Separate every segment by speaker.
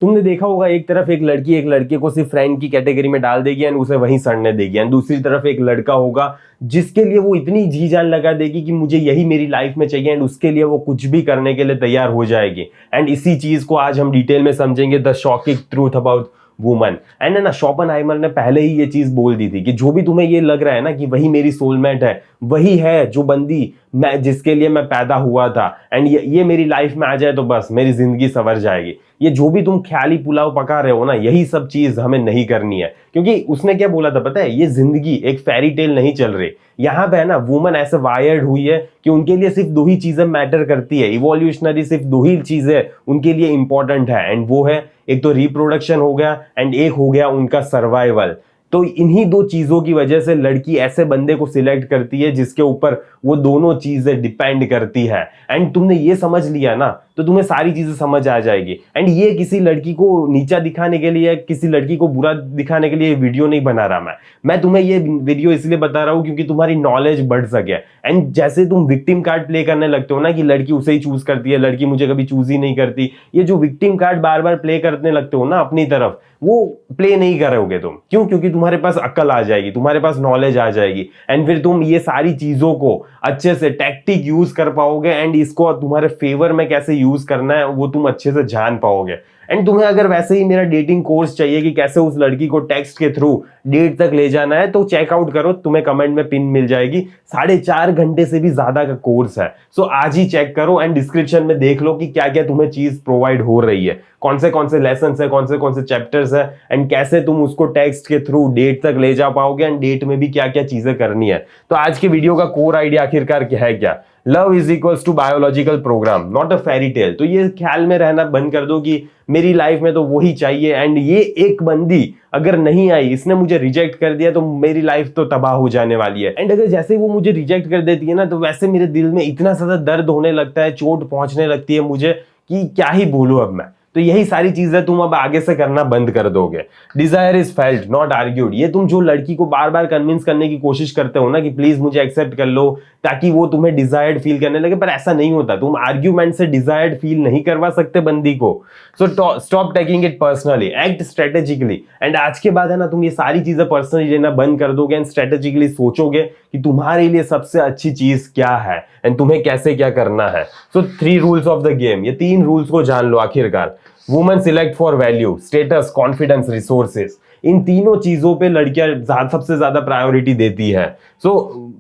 Speaker 1: तुमने देखा होगा एक तरफ एक लड़की एक लड़के को सिर्फ फ्रेंड की कैटेगरी में डाल देगी एंड उसे वहीं सड़ने देगी, एंड दूसरी तरफ एक लड़का होगा जिसके लिए वो इतनी जी जान लगा देगी कि मुझे यही मेरी लाइफ में चाहिए, एंड उसके लिए वो कुछ भी करने के लिए तैयार हो जाएगी। एंड इसी चीज को आज हम डिटेल में समझेंगे, the shocking truth about woman. And ना शोपेनहाइमर ने पहले ही ये चीज बोल दी थी कि जो भी तुम्हें ये लग रहा है ना कि वही मेरी सोलमेट है, वही है जो बंदी मैं जिसके लिए मैं पैदा हुआ था, एंड ये मेरी लाइफ में आ जाए तो बस मेरी जिंदगी संवर जाएगी। ये जो भी तुम ख्याली पुलाव पका रहे हो ना, यही सब चीज हमें नहीं करनी है। क्योंकि उसने क्या बोला था पता है, ये जिंदगी एक फेरी टेल नहीं चल रही। यहाँ पे है ना वुमन ऐसे वायर्ड हुई है कि उनके लिए सिर्फ दो ही चीजें मैटर करती है, इवोल्यूशनरी सिर्फ दो ही चीजें उनके लिए इंपॉर्टेंट है, एंड वो है एक तो रिप्रोडक्शन हो गया एंड एक हो गया उनका सर्वाइवल। तो इन्हीं दो चीजों की वजह से लड़की ऐसे बंदे को सिलेक्ट करती है जिसके ऊपर वो दोनों चीजें डिपेंड करती है। एंड तुमने ये समझ लिया ना तो तुम्हें सारी चीजें समझ आ जाएगी। एंड ये किसी लड़की को नीचा दिखाने के लिए, किसी लड़की को बुरा दिखाने के लिए वीडियो नहीं बना रहा मैं तुम्हें ये वीडियो इसलिए बता रहा हूँ क्योंकि तुम्हारी नॉलेज बढ़ सके। एंड जैसे तुम विक्टिम कार्ड प्ले करने लगते हो ना कि लड़की उसे ही चूज करती है, लड़की मुझे कभी चूज ही नहीं करती, ये जो विक्टिम कार्ड बार बार प्ले करने लगते हो ना अपनी तरफ, वो प्ले नहीं करोगे तुम। क्यों? क्योंकि तुम्हारे पास अक्ल आ जाएगी, तुम्हारे पास नॉलेज आ जाएगी, एंड फिर तुम ये सारी चीजों को अच्छे से टैक्टिक यूज कर पाओगे, एंड इसको तुम्हारे फेवर में कैसे यूज करना है वो तुम अच्छे से जान पाओगे। एंड तुम्हें अगर वैसे ही मेरा डेटिंग कोर्स चाहिए कि कैसे उस लड़की को टेक्स्ट के थ्रू डेट तक ले जाना है, तो चेकआउट करो, तुम्हें कमेंट में पिन मिल जाएगी। 4.5 घंटे से भी ज्यादा का कोर्स है। सो आज ही चेक करो एंड डिस्क्रिप्शन में देख लो कि क्या क्या तुम्हें चीज प्रोवाइड हो रही है, कौन से लेसन है, कौन से चैप्टर्स है, एंड कैसे तुम उसको टेक्स्ट के थ्रू डेट तक ले जा पाओगे, एंड डेट में भी क्या क्या चीजें करनी है। तो आज के वीडियो का कोर आइडिया आखिरकार क्या है? क्या love is equals to biological programme, not a fairy tale. तो ये ख्याल में रहना बंद कर दो कि मेरी लाइफ में तो वही चाहिए, एंड ये एक बंदी अगर नहीं आई, इसने मुझे रिजेक्ट कर दिया तो मेरी लाइफ तो तबाह हो जाने वाली है। एंड अगर जैसे वो मुझे रिजेक्ट कर देती है ना, तो वैसे मेरे दिल में इतना ज्यादा दर्द होने लगता है, चोट पहुंचने लगती है मुझे कि क्या ही बोलूं अब मैं। तो यही सारी चीजें तुम अब आगे से करना बंद कर दोगे। Desire is felt not argued. ये तुम जो लड़की को बार बार कन्विंस करने की कोशिश करते हो ना कि प्लीज मुझे एक्सेप्ट कर लो ताकि वो तुम्हें डिजायर्ड फील करने लगे, पर ऐसा नहीं होता। तुम आर्ग्यूमेंट से डिजायर्ड फील नहीं करवा सकते बंदी को। So stop taking it personally, act strategically. And आज के बाद है ना तुम ये सारी चीजें पर्सनली लेना बंद कर दोगे एंड स्ट्रेटेजिकली सोचोगे कि तुम्हारे लिए सबसे अच्छी चीज क्या है एंड तुम्हें कैसे क्या करना है। So 3 rules of the game, ये 3 रूल्स को जान लो आखिरकार। Women select for value, status, confidence, resources. इन तीनों चीजों पे लड़कियां सबसे ज्यादा प्रायोरिटी देती है। सो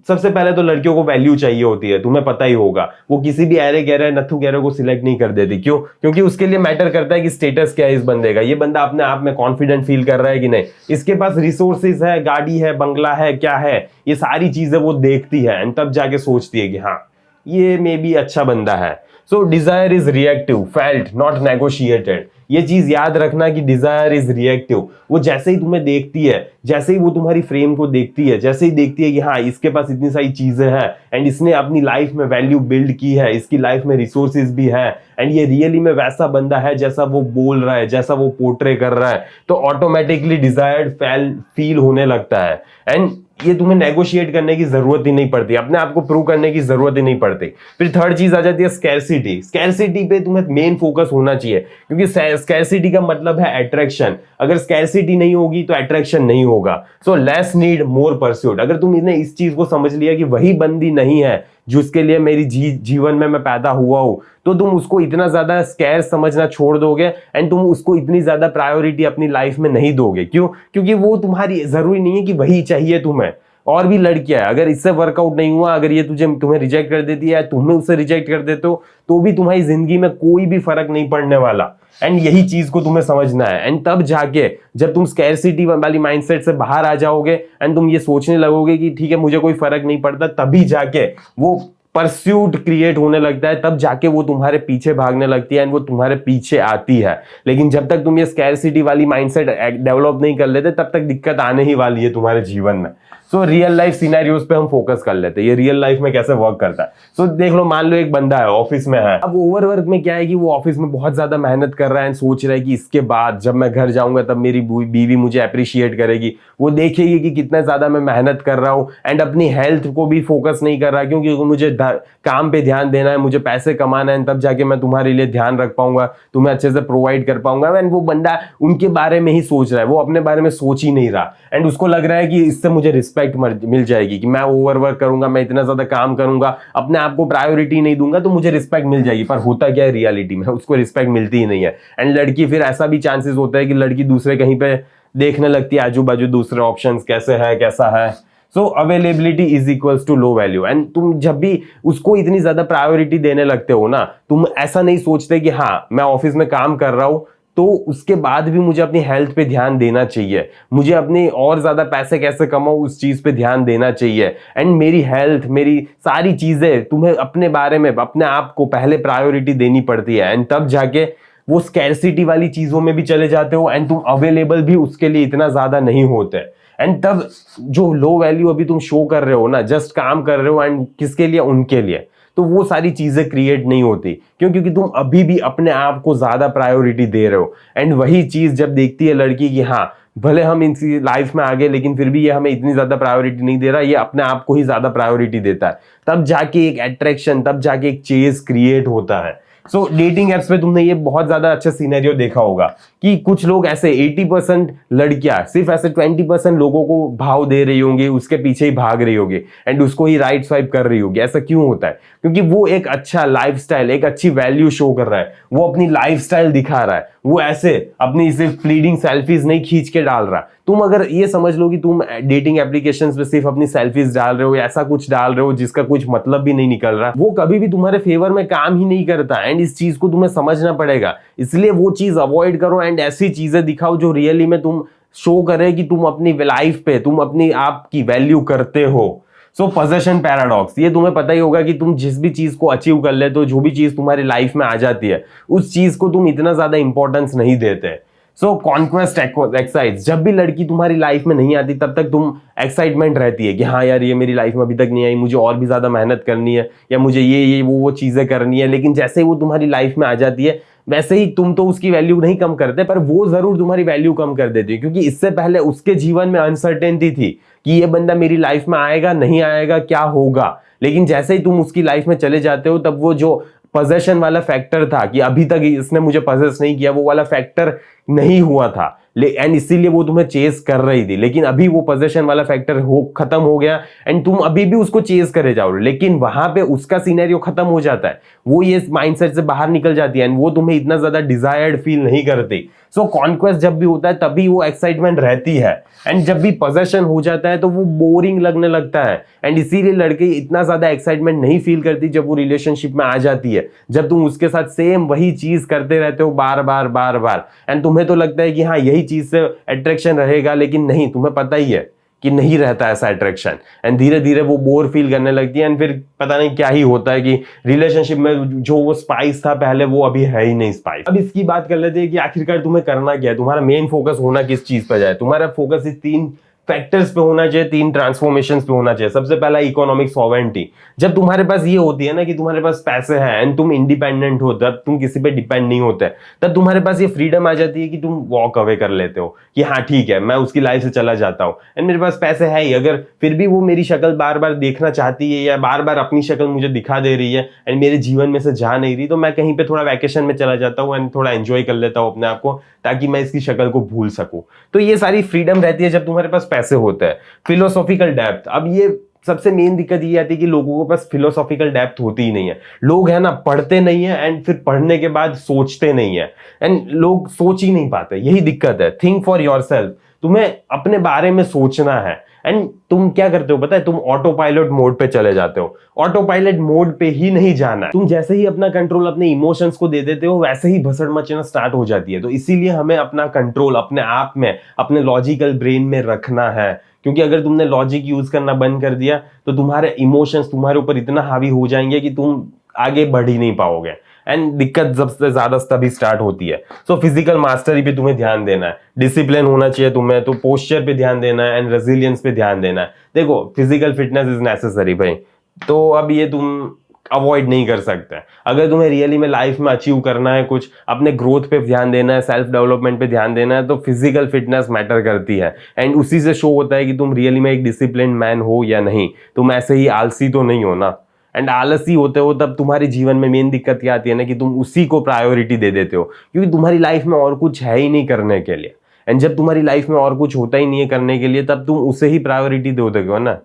Speaker 1: सबसे पहले तो लड़कियों को वैल्यू चाहिए होती है, तुम्हें पता ही होगा। वो किसी भी अरे गहरे नथु गहरे को सिलेक्ट नहीं कर देती। क्यों? क्योंकि उसके लिए मैटर करता है कि स्टेटस क्या है इस बंदे का, ये बंदा अपने आप में कॉन्फिडेंट फील कर रहा है कि नहीं, इसके पास रिसोर्सेज है, गाड़ी है, बंगला है, क्या है, ये सारी चीजें वो देखती है एंड तब जाके सोचती है कि हाँ ये मे बी अच्छा बंदा है। सो desire is reactive, felt not negotiated. ये चीज याद रखना कि डिजायर इज रिएक्टिव। वो जैसे ही तुम्हें देखती है, जैसे ही वो तुम्हारी फ्रेम को देखती है, जैसे ही देखती है कि हाँ इसके पास इतनी सारी चीजें हैं एंड इसने अपनी लाइफ में वैल्यू बिल्ड की है, इसकी लाइफ में रिसोर्सेज भी है, एंड ये रियली में वैसा बंदा है जैसा वो बोल रहा है, जैसा वो पोर्ट्रे कर रहा है, तो ऑटोमेटिकली डिजायर्ड फील होने लगता है। एंड ये तुम्हें नेगोशिएट करने की जरूरत ही नहीं पड़ती, अपने आप को प्रूव करने की जरूरत ही नहीं पड़ती। फिर थर्ड चीज आ जाती है स्कैरसिटी। स्कैरसिटी पे तुम्हें मेन फोकस होना चाहिए, क्योंकि स्कैरसिटी का मतलब है अट्रैक्शन। अगर स्कैरसिटी नहीं होगी तो अट्रैक्शन नहीं होगा। So less need more pursuit. अगर तुम इन्हें इस चीज को समझ लिया कि वही बंदी नहीं है जिसके लिए मेरी जीवन में मैं पैदा हुआ हूं, तो तुम उसको इतना ज्यादा स्कैर्स समझना छोड़ दोगे एंड तुम उसको इतनी ज्यादा प्रायोरिटी अपनी लाइफ में नहीं दोगे। क्यों? क्योंकि वो तुम्हारी जरूरी नहीं है कि वही चाहिए तुम्हें, और भी लड़कियां है। अगर इससे वर्कआउट नहीं हुआ, अगर ये तुम्हें रिजेक्ट कर देती है, तुम्हें उसे रिजेक्ट कर देते हो, तो भी तुम्हारी जिंदगी में कोई भी फर्क नहीं पड़ने वाला। एंड यही चीज को तुम्हें समझना है। एंड तब जाके जब तुम स्कैरसिटी वाली माइंडसेट से बाहर आ जाओगे एंड तुम ये सोचने लगोगे कि ठीक है मुझे कोई फर्क नहीं पड़ता, तभी जाके वो परस्यूट क्रिएट होने लगता है, तब जाके वो तुम्हारे पीछे भागने लगती है एंड वो तुम्हारे पीछे आती है। लेकिन जब तक तुम ये स्कैरसिटी वाली माइंडसेट डेवलप नहीं कर लेते, तब तक दिक्कत आने ही वाली है तुम्हारे जीवन में। सो रियल लाइफ सिनेरियोज पे हम फोकस कर लेते हैं, ये रियल लाइफ में कैसे वर्क करता है। सो देख लो, मान लो एक बंदा है ऑफिस में है। अब ओवरवर्क में क्या है कि वो ऑफिस में बहुत ज्यादा मेहनत कर रहा है, सोच रहा है कि इसके बाद जब मैं घर जाऊंगा तब मेरी बीवी मुझे अप्रिशिएट करेगी, वो देखेगी कि कितना ज्यादा मैं मेहनत कर रहा हूँ, एंड अपनी हेल्थ को भी फोकस नहीं कर रहा क्योंकि मुझे काम पे ध्यान देना है, मुझे पैसे कमाना है, तब जाके मैं तुम्हारे लिए ध्यान रख पाऊंगा, तुम्हें अच्छे से प्रोवाइड कर पाऊंगा। एंड वो बंदा उनके बारे में ही सोच रहा है, वो अपने बारे में सोच ही नहीं रहा। एंड उसको लग रहा है कि इससे मुझे रिस्पेक्ट मिल जाएगी, कि मैं ओवरवर्क करूंगा, मैं इतना ज्यादा काम करूंगा, अपने आप को प्रायोरिटी नहीं दूंगा तो मुझे रिस्पेक्ट मिल जाएगी। पर होता क्या है रियलिटी में, उसको रिस्पेक्ट मिलती ही नहीं है। एंड लड़की फिर ऐसा भी चांसेस होता है कि लड़की दूसरे कहीं पे देखने लगती है आजू बाजू दूसरे ऑप्शंस कैसे है कैसा है। So availability is equals to low value. And तुम जब भी उसको इतनी ज्यादा प्रायोरिटी देने लगते हो ना, तुम ऐसा नहीं सोचते कि हाँ मैं ऑफिस में काम कर रहा हूं तो उसके बाद भी मुझे अपनी हेल्थ पे ध्यान देना चाहिए, मुझे अपनी और ज्यादा पैसे कैसे कमाऊं उस चीज पे ध्यान देना चाहिए। एंड मेरी हेल्थ, मेरी सारी चीजें, तुम्हें अपने बारे में, अपने आप को पहले प्रायोरिटी देनी पड़ती है। एंड तब जाके वो स्कैरसिटी वाली चीजों में भी चले जाते हो एंड तुम अवेलेबल भी उसके लिए इतना ज्यादा नहीं होते। एंड तब जो लो वैल्यू अभी तुम शो कर रहे हो ना, जस्ट काम कर रहे हो एंड किसके लिए, उनके लिए, तो वो सारी चीजें क्रिएट नहीं होती। क्यों? क्योंकि तुम अभी भी अपने आप को ज्यादा प्रायोरिटी दे रहे हो। एंड वही चीज जब देखती है लड़की कि हाँ भले हम इनकी लाइफ में आगे, लेकिन फिर भी ये हमें इतनी ज्यादा प्रायोरिटी नहीं दे रहा, ये अपने आप को ही ज्यादा प्रायोरिटी देता है, तब जाके एक अट्रैक्शन, तब जाके एक चेज क्रिएट होता है। सो डेटिंग एप्स पे तुमने ये बहुत ज्यादा अच्छा सिनेरियो देखा होगा कि कुछ लोग ऐसे 80% लड़कियां सिर्फ ऐसे 20% लोगों को भाव दे रही होंगी, उसके पीछे ही भाग रही होगी एंड उसको ही राइट स्वाइप कर रही होगी। ऐसा क्यों होता है? क्योंकि वो एक अच्छा लाइफस्टाइल, एक अच्छी वैल्यू शो कर रहा है, वो अपनी लाइफस्टाइल दिखा रहा है, वो ऐसे अपनी सिर्फ फ्लीडिंग सेल्फीज नहीं खींच के डाल रहा। तुम अगर ये समझ लो कि तुम डेटिंग एप्लीकेशंस पे सिर्फ अपनी सेल्फीज डाल रहे हो या ऐसा कुछ डाल रहे हो जिसका कुछ मतलब भी नहीं निकल रहा, वो कभी भी तुम्हारे फेवर में काम ही नहीं करता। एंड इस चीज को तुम्हें समझना पड़ेगा, इसलिए वो चीज अवॉइड करो एंड ऐसी चीजें दिखाओ जो रियली में तुम शो करे कि तुम अपनी लाइफ पे, तुम अपनी आप की वैल्यू करते हो। सो पोजेशन पैराडॉक्स, ये तुम्हें पता ही होगा कि तुम जिस भी चीज को अचीव कर लेते हो, जो भी चीज तुम्हारी लाइफ में आ जाती है, उस चीज को तुम इतना ज्यादा इंपॉर्टेंस नहीं देते। सो कॉन्क्वेस्ट एक्साइट्स, जब भी लड़की तुम्हारी लाइफ में नहीं आती तब तक तुम एक्साइटमेंट रहती है कि हाँ यार ये मेरी लाइफ में अभी तक नहीं आई, मुझे और भी ज्यादा मेहनत करनी है या मुझे ये वो चीजें करनी है। लेकिन जैसे ही वो तुम्हारी लाइफ में आ जाती है वैसे ही तुम तो उसकी वैल्यू नहीं कम करते, पर वो जरूर तुम्हारी वैल्यू कम कर देती है, क्योंकि इससे पहले उसके जीवन में अनसर्टेनिटी थी कि ये बंदा मेरी लाइफ में आएगा नहीं आएगा, क्या होगा। लेकिन जैसे ही तुम उसकी लाइफ में चले जाते हो तब वो जो पोजेशन वाला फैक्टर था कि अभी तक इसने मुझे पोजेस नहीं किया, वो वाला फैक्टर नहीं हुआ था एंड इसीलिए वो तुम्हें चेस कर रही थी। लेकिन अभी वो पोजेशन वाला फैक्टर खत्म हो गया एंड तुम अभी भी उसको चेस करे जाओ, लेकिन वहां पे उसका सिनेरियो खत्म हो जाता है, वो ये माइंडसेट से बाहर निकल जाती है एंड वो तुम्हें इतना ज्यादा डिजायर्ड फील नहीं करती। सो कॉन्क्वेस्ट जब भी होता है तभी वो एक्साइटमेंट रहती है एंड जब भी पोजेशन हो जाता है तो वो बोरिंग लगने लगता है। एंड इसीलिए लड़की इतना ज्यादा एक्साइटमेंट नहीं फील करती जब वो रिलेशनशिप में आ जाती है, जब तुम उसके साथ सेम वही चीज करते रहते हो बार बार बार बार। एंड तुम्हें तो लगता है कि हाँ यही चीज से अट्रैक्शन रहेगा, लेकिन नहीं, तुम्हें पता ही है कि नहीं रहता ऐसा अट्रैक्शन। एंड धीरे धीरे वो बोर फील करने लगती है एंड फिर पता नहीं क्या ही होता है कि रिलेशनशिप में जो वो स्पाइस था पहले वो अभी है ही नहीं स्पाइस। अब इसकी बात कर लेते हैं कि आखिरकार तुम्हें करना क्या है, तुम्हारा मेन फोकस होना किस चीज पर जाए। तुम्हारा फोकस इस 3 फैक्टर्स पे होना चाहिए, 3 ट्रांसफॉर्मेशंस पे होना चाहिए। सबसे पहला इकोनॉमिक सॉवेरेंटी। जब तुम्हारे पास ये होती है ना कि तुम्हारे पास पैसे हैं एंड तुम इंडिपेंडेंट हो, तब तुम किसी पे डिपेंड नहीं होते, तब तुम्हारे पास ये फ्रीडम आ जाती है कि तुम वॉक अवे कर लेते हो कि हाँ ठीक है मैं उसकी लाइफ से चला जाता हूँ एंड मेरे पास पैसे है ही, अगर फिर भी वो मेरी शक्ल बार बार देखना चाहती है या बार बार अपनी शक्ल मुझे दिखा दे रही है एंड मेरे जीवन में से जा नहीं रही, तो मैं कहीं पे थोड़ा वैकेशन में चला जाता हूँ एंड थोड़ा एंजॉय कर लेता हूँ अपने आप को, ताकि मैं इसकी शक्ल को भूल सकूं। तो ये सारी फ्रीडम रहती है जब तुम्हारे पास पैसे होते हैं। फिलोसॉफिकल डेप्थ, अब ये सबसे मेन दिक्कत ये आती है कि लोगों के पास फिलोसॉफिकल डेप्थ होती ही नहीं है। लोग है ना पढ़ते नहीं है एंड फिर पढ़ने के बाद सोचते नहीं है एंड लोग सोच ही नहीं पाते, यही दिक्कत है। थिंक फॉर योरसेल्फ, तुम्हें अपने बारे में सोचना है एंड तुम क्या करते हो पता है, तुम ऑटो पायलट मोड पे चले जाते हो। ऑटो पायलट मोड पे ही नहीं जाना है, तुम जैसे ही अपना कंट्रोल अपने इमोशंस को दे देते हो वैसे ही भसड़ मचना स्टार्ट हो जाती है। तो इसीलिए हमें अपना कंट्रोल अपने आप में, अपने लॉजिकल ब्रेन में रखना है, क्योंकि अगर तुमने लॉजिक यूज करना बंद कर दिया तो तुम्हारे इमोशंस तुम्हारे ऊपर इतना हावी हो जाएंगे कि तुम आगे बढ़ ही नहीं पाओगे एंड दिक्कत सबसे ज्यादा तभी स्टार्ट होती है। सो फिजिकल मास्टरी पे तुम्हें ध्यान देना है, डिसिप्लिन होना चाहिए तुम्हें, तो पोस्चर पे ध्यान देना है एंड रेजिलियंस पे ध्यान देना है। देखो फिजिकल फिटनेस इज नेसेसरी भाई, तो अब ये तुम अवॉइड नहीं कर सकते। अगर तुम्हें रियली में लाइफ में अचीव करना है, कुछ अपने ग्रोथ पे ध्यान देना है, सेल्फ डेवलपमेंट पे ध्यान देना है, तो फिजिकल फिटनेस मैटर करती है एंड उसी से शो होता है कि तुम रियली में एक डिसिप्लिन मैन हो या नहीं। तुम ऐसे ही आलसी तो नहीं हो ना। एंड आलसी होते हो तब तुम्हारे जीवन में मेन दिक्कत क्या आती है ना कि तुम उसी को प्रायोरिटी दे देते हो, क्योंकि तुम्हारी लाइफ में और कुछ है ही नहीं करने के लिए। एंड जब तुम्हारी लाइफ में और कुछ होता ही नहीं है करने के लिए, तब तुम उसे ही प्रायोरिटी दे दोगे हो ना।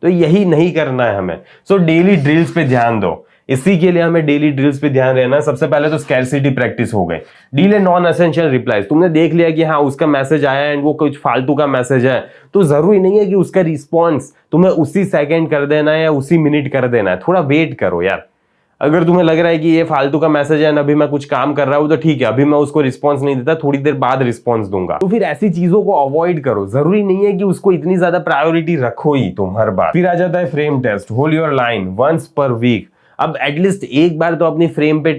Speaker 1: तो यही नहीं करना है हमें। सो डेली ड्रिल्स पे ध्यान दो। इसी के लिए हमें डेली ड्रिल्स पे ध्यान रहना है। सबसे पहले तो स्कैरसिटी प्रैक्टिस हो गई। Delay non essential replies. तुमने देख लिया कि हाँ उसका मैसेज आया एंड वो कुछ फालतू का मैसेज है, तो जरूरी नहीं है कि उसका रिस्पॉन्स तुम्हें उसी सेकंड कर देना है या उसी मिनट कर देना है। थोड़ा वेट करो यार। अगर तुम्हें लग रहा है कि ये फालतू का मैसेज है, अभी मैं कुछ काम कर रहा हूं, तो ठीक है, अभी मैं उसको रिस्पॉन्स नहीं देता, थोड़ी देर बाद रिस्पॉन्स दूंगा। तो फिर ऐसी चीजों को अवॉइड करो। जरूरी नहीं है कि उसको इतनी ज्यादा प्रायोरिटी रखो ही तुम हर बार। फिर आ जाता है frame test. Hold your line once per week. अब एटलीस्ट एक बार तो अपनी फ्रेम पे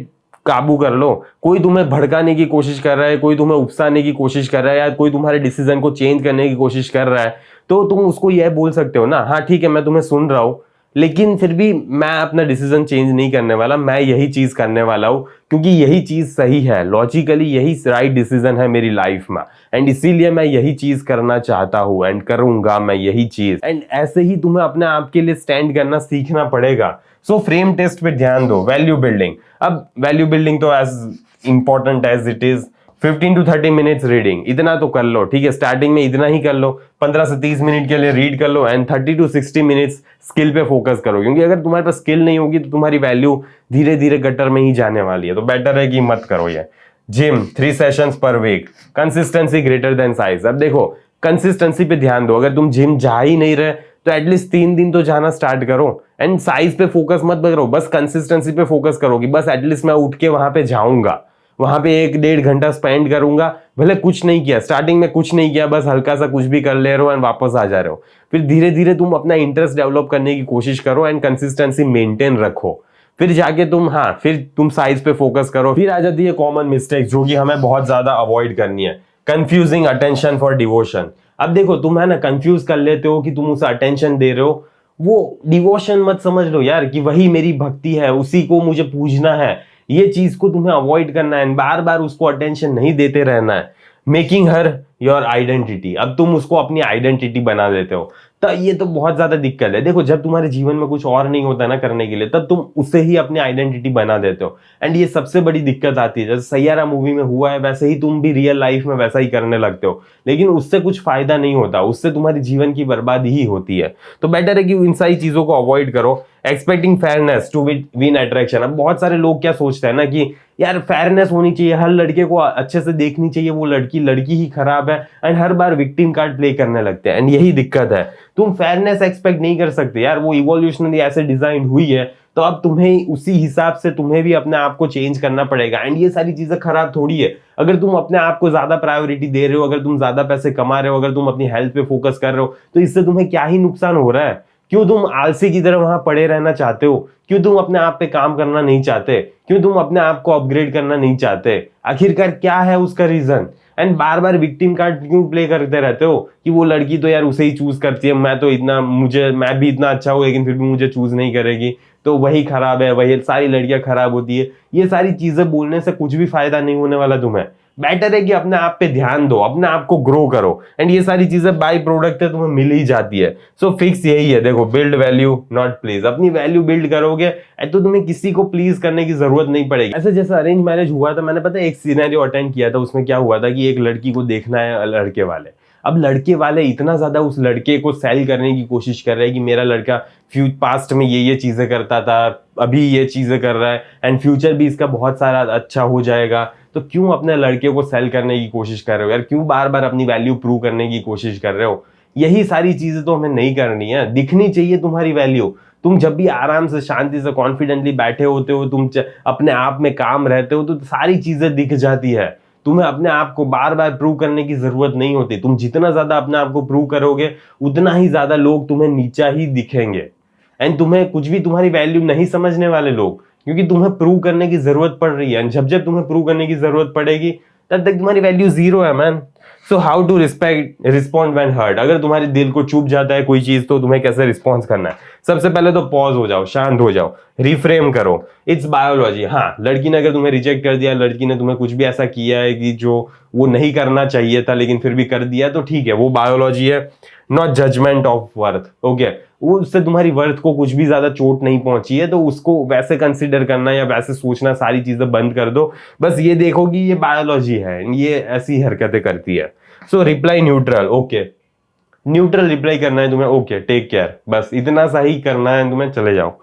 Speaker 1: काबू कर लो। कोई तुम्हें भड़काने की कोशिश कर रहा है, कोई तुम्हें उकसाने की कोशिश कर रहा है, या कोई तुम्हारे डिसीजन को चेंज करने की कोशिश कर रहा है, तो तुम उसको यह बोल सकते हो ना, हाँ ठीक है मैं तुम्हें सुन रहा हूं, लेकिन फिर भी मैं अपना डिसीजन चेंज नहीं करने वाला, मैं यही चीज करने वाला हूं क्योंकि यही चीज सही है, लॉजिकली यही राइट डिसीजन है मेरी लाइफ में, एंड इसीलिए मैं यही चीज करना चाहता हूं एंड करूंगा मैं यही चीज। एंड ऐसे ही तुम्हें अपने आप के लिए स्टैंड करना सीखना पड़ेगा। सो फ्रेम टेस्ट पे ध्यान दो। Value building. अब वैल्यू बिल्डिंग तो as important as it is 15 to 30 minutes reading, इतना तो कर लो, ठीक है, स्टार्टिंग में इतना ही कर लो, 15 से 30 मिनट के लिए रीड कर लो एंड 30 to 60 मिनट्स स्किल पे फोकस करो, क्योंकि अगर तुम्हारे पास स्किल नहीं होगी तो तुम्हारी वैल्यू धीरे धीरे गटर में ही जाने वाली है, तो बेटर है कि मत करो ये। Gym 3 sessions per week. Consistency greater than size. अब देखो कंसिस्टेंसी पे ध्यान दो। अगर तुम जिम जा ही नहीं रहे तो एटलीस्ट 3 दिन तो जाना स्टार्ट करो, एंड साइज पे फोकस मत करो, बस कंसिस्टेंसी पे फोकस करो कि बस एटलीस्ट मैं उठ के वहां पे जाऊंगा, वहां पे 1-1.5 घंटा स्पेंड करूंगा, भले कुछ नहीं किया, स्टार्टिंग में कुछ नहीं किया, बस हल्का सा कुछ भी कर ले रहे हो एंड वापस आ जा रहे हो। फिर धीरे धीरे तुम अपना इंटरेस्ट डेवलप करने की कोशिश करो एंड कंसिस्टेंसी मेंटेन रखो, फिर जाके तुम फिर तुम साइज पे फोकस करो। फिर आ जाती है कॉमन मिस्टेक्स जो कि हमें बहुत ज्यादा अवॉइड करनी है। Confusing attention for devotion. अब देखो तुम है ना कंफ्यूज कर लेते हो कि तुम उसे अटेंशन दे रहे हो, वो डिवोशन मत समझ लो यार कि वही मेरी भक्ति है, उसी को मुझे पूजना है। ये चीज को तुम्हें अवॉइड करना है, बार बार उसको अटेंशन नहीं देते रहना है। Making her your identity. अब तुम उसको अपनी आइडेंटिटी बना देते हो, तो ये तो बहुत ज्यादा दिक्कत है। देखो जब तुम्हारे जीवन में कुछ और नहीं होता ना करने के लिए, तब तुम उसे ही अपनी आइडेंटिटी बना देते हो, एंड ये सबसे बड़ी दिक्कत आती है। जैसे सैयारा मूवी में हुआ है, वैसे ही तुम भी रियल लाइफ में वैसा ही करने लगते हो, लेकिन उससे कुछ फायदा नहीं होता, उससे तुम्हारे जीवन की बर्बादी ही होती है। तो बेटर है कि इन सारी चीजों को अवॉइड करो। Expecting fairness to win attraction. अब बहुत सारे लोग क्या सोचते हैं ना कि यार फेयरनेस होनी चाहिए, हर लड़के को अच्छे से देखनी चाहिए, वो लड़की लड़की ही खराब है, and her bar victim card play करने लगते हैं, एंड यही दिक्कत है। तुम फेयरनेस एक्सपेक्ट नहीं कर सकते यार, वो इवोल्यूशनरी ऐसे डिजाइन हुई है, तो अब तुम्हें उसी हिसाब से तुम्हें भी अपने आप को चेंज करना पड़ेगा। एंड ये सारी चीजें खराब थोड़ी है। अगर तुम अपने आप को ज्यादा प्रायोरिटी दे रहे हो, अगर तुम ज्यादा पैसे कमा रहे हो, अगर तुम अपनी हेल्थ पे फोकस कर रहे हो, तो इससे तुम्हें क्या ही नुकसान हो रहा है? क्यों तुम आलसी की तरह वहां पड़े रहना चाहते हो? क्यों तुम अपने आप पे काम करना नहीं चाहते? क्यों तुम अपने आप को अपग्रेड करना नहीं चाहते? आखिरकार क्या है उसका रीजन? एंड बार बार विक्टिम कार्ड क्यों प्ले करते रहते हो कि वो लड़की तो यार उसे ही चूज करती है, मैं तो इतना, मैं भी इतना अच्छा हूं लेकिन फिर भी मुझे चूज नहीं करेगी, तो वही खराब है, वही सारी लड़कियां खराब होती है। ये सारी चीजें बोलने से कुछ भी फायदा नहीं होने वाला तुम्हें। बेटर है कि अपने आप पे ध्यान दो, अपने आप को ग्रो करो, एंड ये सारी चीजें बाय प्रोडक्ट है, तुम्हें मिल ही जाती है। सो फिक्स यही है, देखो बिल्ड वैल्यू नॉट प्लीज। अपनी वैल्यू बिल्ड करोगे तो तुम्हें किसी को प्लीज करने की जरूरत नहीं पड़ेगी। ऐसे जैसे अरेंज मैरिज हुआ था, मैंने पता है एक सिनेरियो अटेंड किया था, उसमें क्या हुआ था कि एक लड़की को देखना है लड़के वाले। अब लड़के वाले इतना ज्यादा उस लड़के को सेल करने की कोशिश कर रहे हैं कि मेरा लड़का पास्ट में ये चीजें करता था, अभी ये चीजें कर रहा है, एंड फ्यूचर भी इसका बहुत सारा अच्छा हो जाएगा। तो क्यों अपने लड़के को सेल करने की कोशिश कर रहे हो यार? क्यों बार बार अपनी वैल्यू प्रूव करने की कोशिश कर रहे हो? यही सारी चीजें तो हमें नहीं करनी है। दिखनी चाहिए तुम्हारी वैल्यू। तुम जब भी आराम से शांति से कॉन्फिडेंटली बैठे होते हो, तुम अपने आप में काम रहते हो, तो सारी चीजें दिख जाती है। तुम्हें अपने आप को बार बार प्रूव करने की जरूरत नहीं होती। तुम जितना ज्यादा अपने आप को प्रूव करोगे, उतना ही ज्यादा लोग तुम्हें नीचा ही दिखेंगे, एंड तुम्हें कुछ भी तुम्हारी वैल्यू नहीं समझने वाले लोग, क्योंकि तुम्हें प्रूव करने की जरूरत पड़ रही है। एंड जब जब तुम्हें प्रूव करने की जरूरत पड़ेगी, तब तक तुम्हारी वैल्यू जीरो है man. So how to respond when hurt. अगर तुम्हारे दिल को चुभ जाता है कोई चीज तो तुम्हें कैसे रिस्पॉन्स करना है? सबसे पहले तो पॉज हो जाओ, शांत हो जाओ, रिफ्रेम करो। It's biology. हाँ, लड़की ने अगर तुम्हें रिजेक्ट कर दिया, लड़की ने तुम्हें कुछ भी ऐसा किया है कि जो वो नहीं करना चाहिए था लेकिन फिर भी कर दिया, तो ठीक है, वो बायोलॉजी है, not judgement of worth. Okay, वो उससे तुम्हारी वर्थ को कुछ भी ज्यादा चोट नहीं पहुंची है, तो उसको वैसे कंसिडर करना या वैसे सोचना, सारी चीजें बंद कर दो। बस ये देखो कि ये बायोलॉजी है, ये ऐसी हरकतें करती है। So reply neutral. Okay, neutral reply करना है तुम्हें, ओके टेक केयर, बस इतना सा ही करना है तुम्हें, चले जाओ।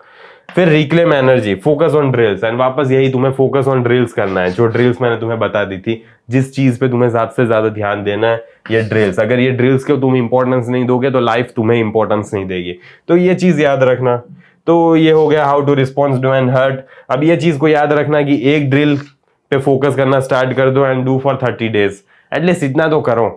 Speaker 1: फिर reclaim energy, focus on drills. And वापस यही तुम्हें फोकस ऑन ड्रिल्स करना है, जो ड्रिल्स मैंने तुम्हें बता दी थी, जिस चीज पे तुम्हें ज्यादा से ज्यादा ध्यान देना है, ये ड्रिल्स। अगर ये ड्रिल्स को तुम इंपॉर्टेंस नहीं दोगे तो लाइफ तुम्हें इंपॉर्टेंस नहीं देगी, तो ये चीज याद रखना। तो ये हो गया how to respond to an hurt. अब ये चीज को याद रखना कि एक ड्रिल पे फोकस करना स्टार्ट कर दो and do for 30 days, at least इतना तो करो,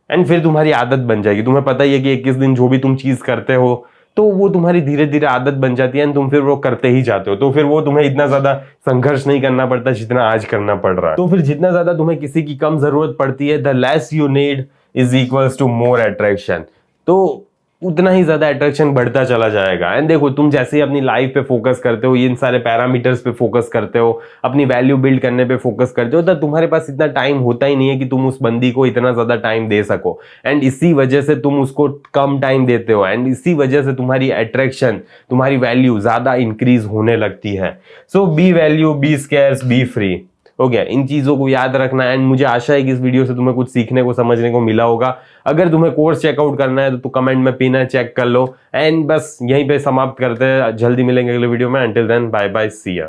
Speaker 1: एंड फिर तुम्हारी आदत बन जाएगी। तुम्हें पता ही है कि 21 दिन जो भी तुम चीज करते हो तो वो तुम्हारी धीरे धीरे आदत बन जाती है, एंड तुम फिर वो करते ही जाते हो, तो फिर वो तुम्हें इतना ज्यादा संघर्ष नहीं करना पड़ता जितना आज करना पड़ रहा है। तो फिर जितना ज्यादा तुम्हें किसी की कम जरूरत पड़ती है, the less you need is equals to more attraction, तो उतना ही ज्यादा अट्रैक्शन बढ़ता चला जाएगा। एंड देखो, तुम जैसे ही अपनी लाइफ पे फोकस करते हो, इन सारे पैरामीटर्स पे फोकस करते हो, अपनी वैल्यू बिल्ड करने पे फोकस करते हो, तो तुम्हारे पास इतना टाइम होता ही नहीं है कि तुम उस बंदी को इतना ज्यादा टाइम दे सको, एंड इसी वजह से तुम उसको कम टाइम देते हो, एंड इसी वजह से तुम्हारी अट्रैक्शन, तुम्हारी वैल्यू ज्यादा इंक्रीज होने लगती है। So be value, be scarce, be free. हो गया, इन चीजों को याद रखना। एंड मुझे आशा है कि इस वीडियो से तुम्हें कुछ सीखने को, समझने को मिला होगा। अगर तुम्हें कोर्स चेकआउट करना है तो कमेंट में पिन है, चेक कर लो। एंड बस यहीं पे समाप्त करते हैं, जल्दी मिलेंगे अगले वीडियो में। अंटिल देन, बाय बाय, सी या।